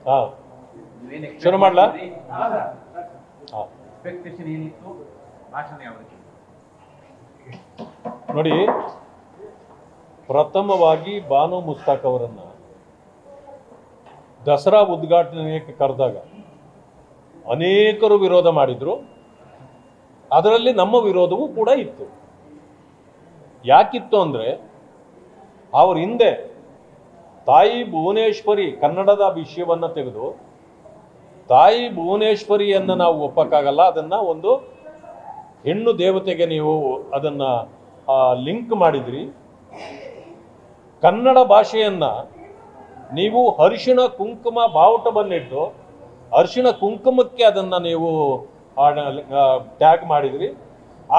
ಹಾಂ ಶುರು ಮಾಡಲಾ? ನೋಡಿ, ಪ್ರಥಮವಾಗಿ ಬಾನು ಮುಸ್ತಾಕ್ ಅವರನ್ನು ದಸರಾ ಉದ್ಘಾಟನೆಗೆ ಕರೆದಾಗ ಅನೇಕರು ವಿರೋಧ ಮಾಡಿದ್ರು. ಅದರಲ್ಲಿ ನಮ್ಮ ವಿರೋಧವೂ ಕೂಡ ಇತ್ತು. ಯಾಕಿತ್ತು ಅಂದರೆ, ಅವ್ರ ಹಿಂದೆ ತಾಯಿ ಭುವನೇಶ್ವರಿ ಕನ್ನಡದ ವಿಷಯವನ್ನು ತೆಗೆದು ತಾಯಿ ಭುವನೇಶ್ವರಿಯನ್ನು ನಾವು ಒಪ್ಪಕ್ಕಾಗಲ್ಲ, ಅದನ್ನು ಒಂದು ಹೆಣ್ಣು ದೇವತೆಗೆ ನೀವು ಅದನ್ನು ಲಿಂಕ್ ಮಾಡಿದ್ರಿ. ಕನ್ನಡ ಭಾಷೆಯನ್ನು ನೀವು ಅರಿಶಿಣ ಕುಂಕುಮ ಬಾವುಟವನ್ನಿಟ್ಟು ಅರಿಶಿಣ ಕುಂಕುಮಕ್ಕೆ ಅದನ್ನು ನೀವು ಟ್ಯಾಗ್ ಮಾಡಿದ್ರಿ.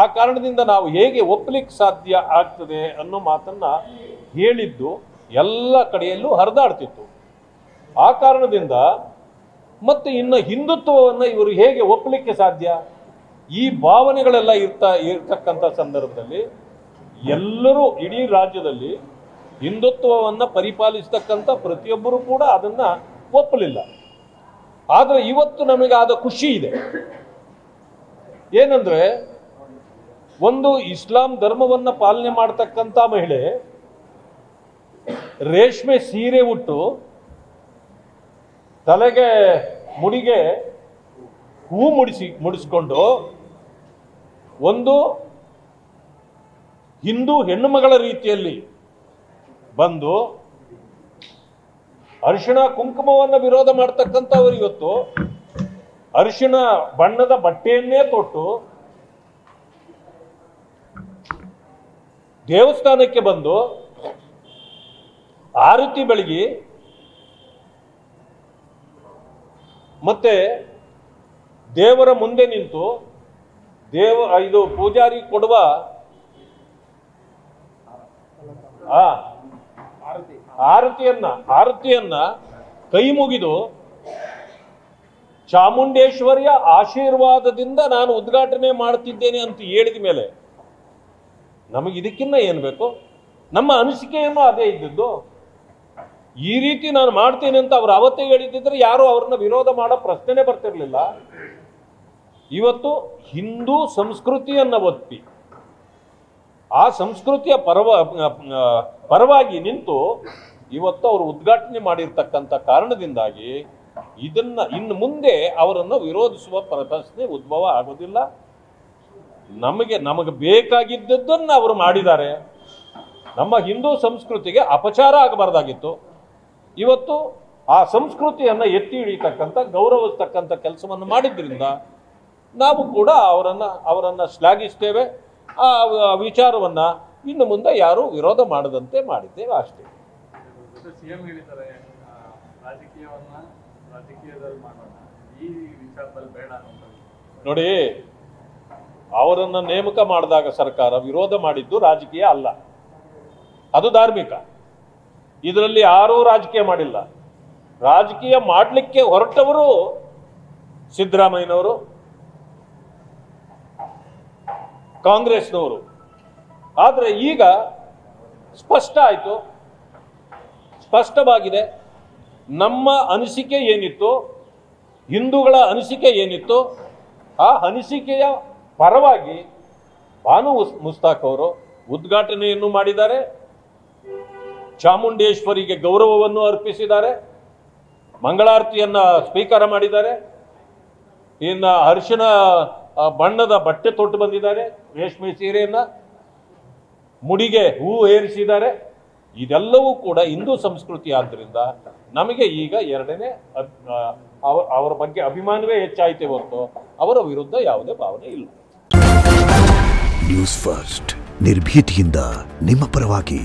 ಆ ಕಾರಣದಿಂದ ನಾವು ಹೇಗೆ ಒಪ್ಪಲಿಕ್ಕೆ ಸಾಧ್ಯ ಆಗ್ತದೆ ಅನ್ನೋ ಮಾತನ್ನು ಹೇಳಿದ್ದು ಎಲ್ಲ ಕಡೆಯಲ್ಲೂ ಹರಿದಾಡ್ತಿತ್ತು. ಆ ಕಾರಣದಿಂದ ಮತ್ತೆ ಇನ್ನು ಹಿಂದುತ್ವವನ್ನು ಇವರು ಹೇಗೆ ಒಪ್ಪಲಿಕ್ಕೆ ಸಾಧ್ಯ? ಈ ಭಾವನೆಗಳೆಲ್ಲ ಇರ್ತಕ್ಕಂಥ ಸಂದರ್ಭದಲ್ಲಿ ಎಲ್ಲರೂ ಇಡೀ ರಾಜ್ಯದಲ್ಲಿ ಹಿಂದುತ್ವವನ್ನು ಪರಿಪಾಲಿಸ್ತಕ್ಕಂಥ ಪ್ರತಿಯೊಬ್ಬರೂ ಕೂಡ ಅದನ್ನು ಒಪ್ಪಲಿಲ್ಲ. ಆದರೆ ಇವತ್ತು ನಮಗೆ ಆದ ಖುಷಿ ಇದೆ. ಏನಂದ್ರೆ, ಒಂದು ಇಸ್ಲಾಂ ಧರ್ಮವನ್ನು ಪಾಲನೆ ಮಾಡ್ತಕ್ಕಂಥ ಮಹಿಳೆ ರೇಷ್ಮೆ ಸೀರೆ ಉಟ್ಟು ತಲೆಗೆ ಮುಡಿಗೆ ಹೂ ಮುಡಿಸ್ಕೊಂಡು ಒಂದು ಹಿಂದೂ ಹೆಣ್ಣು ಮಗಳ ರೀತಿಯಲ್ಲಿ ಬಂದು ಅರಿಶಿಣ ಕುಂಕುಮವನ್ನು ವಿರೋಧ ಮಾಡ್ತಕ್ಕಂಥವ್ರು ಇವತ್ತು ಅರಿಶಿಣ ಬಣ್ಣದ ಬಟ್ಟೆಯನ್ನೇ ತೊಟ್ಟು ದೇವಸ್ಥಾನಕ್ಕೆ ಬಂದು ಆರತಿ ಬೆಳಗಿ ಮತ್ತೆ ದೇವರ ಮುಂದೆ ನಿಂತು ಇದು ಪೂಜಾರಿ ಕೊಡುವ ಆರತಿಯನ್ನ ಕೈ ಮುಗಿದು ಚಾಮುಂಡೇಶ್ವರಿಯ ಆಶೀರ್ವಾದದಿಂದ ನಾನು ಉದ್ಘಾಟನೆ ಮಾಡ್ತಿದ್ದೇನೆ ಅಂತ ಹೇಳಿದ ಮೇಲೆ ನಮಗೆ ಇದಕ್ಕಿನ್ನ ಏನು ಬೇಕು? ನಮ್ಮ ಅನಿಸಿಕೆಯನ್ನು ಅದೇ ಇದ್ದದ್ದು. ಈ ರೀತಿ ನಾನು ಮಾಡ್ತೇನೆ ಅಂತ ಅವ್ರು ಅವತ್ತೇ ಹೇಳಿದ್ದಿದ್ರೆ ಯಾರು ಅವ್ರನ್ನ ವಿರೋಧ ಮಾಡೋ ಪ್ರಶ್ನೆನೇ ಬರ್ತಿರ್ಲಿಲ್ಲ. ಇವತ್ತು ಹಿಂದೂ ಸಂಸ್ಕೃತಿಯನ್ನು ಒತ್ತಿ ಆ ಸಂಸ್ಕೃತಿಯ ಪರವಾಗಿ ನಿಂತು ಇವತ್ತು ಅವರು ಉದ್ಘಾಟನೆ ಮಾಡಿರ್ತಕ್ಕಂಥ ಕಾರಣದಿಂದಾಗಿ ಇನ್ನು ಮುಂದೆ ಅವರನ್ನು ವಿರೋಧಿಸುವ ಪ್ರಶ್ನೆ ಉದ್ಭವ ಆಗೋದಿಲ್ಲ. ನಮಗೆ ಬೇಕಾಗಿದ್ದದ್ದನ್ನು ಅವರು ಮಾಡಿದ್ದಾರೆ. ನಮ್ಮ ಹಿಂದೂ ಸಂಸ್ಕೃತಿಗೆ ಅಪಚಾರ ಆಗಬಾರ್ದಾಗಿತ್ತು. ಇವತ್ತು ಆ ಸಂಸ್ಕೃತಿಯನ್ನು ಎತ್ತಿ ಹಿಡಿಯತಕ್ಕಂಥ ಗೌರವಿಸ್ತಕ್ಕಂಥ ಕೆಲಸವನ್ನು ಮಾಡಿದ್ರಿಂದ ನಾವು ಕೂಡ ಅವರನ್ನು ಶ್ಲಾಘಿಸ್ತೇವೆ. ಆ ವಿಚಾರವನ್ನು ಇನ್ನು ಮುಂದೆ ಯಾರು ವಿರೋಧ ಮಾಡದಂತೆ ಮಾಡಿದ್ದೇವೆ ಅಷ್ಟೇ. ಸಿಎಂ ಹೇಳಿದ್ದಾರೆ ರಾಜಕೀಯದಲ್ಲಿ ಮಾಡೋಣ, ಈ ವಿಚಾರದಲ್ಲಿ ಬೇಡ ಅಂತ. ನೋಡಿ, ಅವರನ್ನು ನೇಮಕ ಮಾಡಿದಾಗ ಸರ್ಕಾರ ವಿರೋಧ ಮಾಡಿದ್ದು ರಾಜಕೀಯ ಅಲ್ಲ, ಅದು ಧಾರ್ಮಿಕ. ಇದರಲ್ಲಿ ಯಾರೂ ರಾಜಕೀಯ ಮಾಡಿಲ್ಲ. ರಾಜಕೀಯ ಮಾಡಲಿಕ್ಕೆ ಹೊರಟವರು ಸಿದ್ದರಾಮಯ್ಯನವರು, ಕಾಂಗ್ರೆಸ್ನವರು. ಆದರೆ ಈಗ ಸ್ಪಷ್ಟ ಆಯಿತು, ಸ್ಪಷ್ಟವಾಗಿದೆ. ನಮ್ಮ ಅನಿಸಿಕೆ ಏನಿತ್ತು, ಹಿಂದೂಗಳ ಅನಿಸಿಕೆ ಏನಿತ್ತು, ಆ ಅನಿಸಿಕೆಯ ಪರವಾಗಿ ಬಾನು ಮುಸ್ತಾಕ್ ಅವರು ಉದ್ಘಾಟನೆಯನ್ನು ಮಾಡಿದ್ದಾರೆ. ಚಾಮುಂಡೇಶ್ವರಿಗೆ ಗೌರವವನ್ನು ಅರ್ಪಿಸಿದ್ದಾರೆ. ಮಂಗಳಾರತಿಯನ್ನ ಸ್ವೀಕಾರ ಮಾಡಿದ್ದಾರೆ. ಇನ್ನು ಅರಿಶಿಣ ಬಣ್ಣದ ಬಟ್ಟೆ ತೊಟ್ಟು ಬಂದಿದ್ದಾರೆ. ರೇಷ್ಮೆ ಸೀರೆಯನ್ನ ಮುಡಿಗೆ ಹೂ ಏರಿಸಿದ್ದಾರೆ. ಇದೆಲ್ಲವೂ ಕೂಡ ಹಿಂದೂ ಸಂಸ್ಕೃತಿ ಆದ್ದರಿಂದ ನಮಗೆ ಈಗ ಎರಡನೇ ಅವರ ಬಗ್ಗೆ ಅಭಿಮಾನವೇ ಹೆಚ್ಚಾಯಿತೆ ಹೊರತು ಅವರ ವಿರುದ್ಧ ಯಾವುದೇ ಭಾವನೆ ಇಲ್ಲ. ನ್ಯೂಸ್ ಫಸ್ಟ್ ನಿರ್ಭೀತಿಯಿಂದ ನಿಮ್ಮ ಪರವಾಗಿ.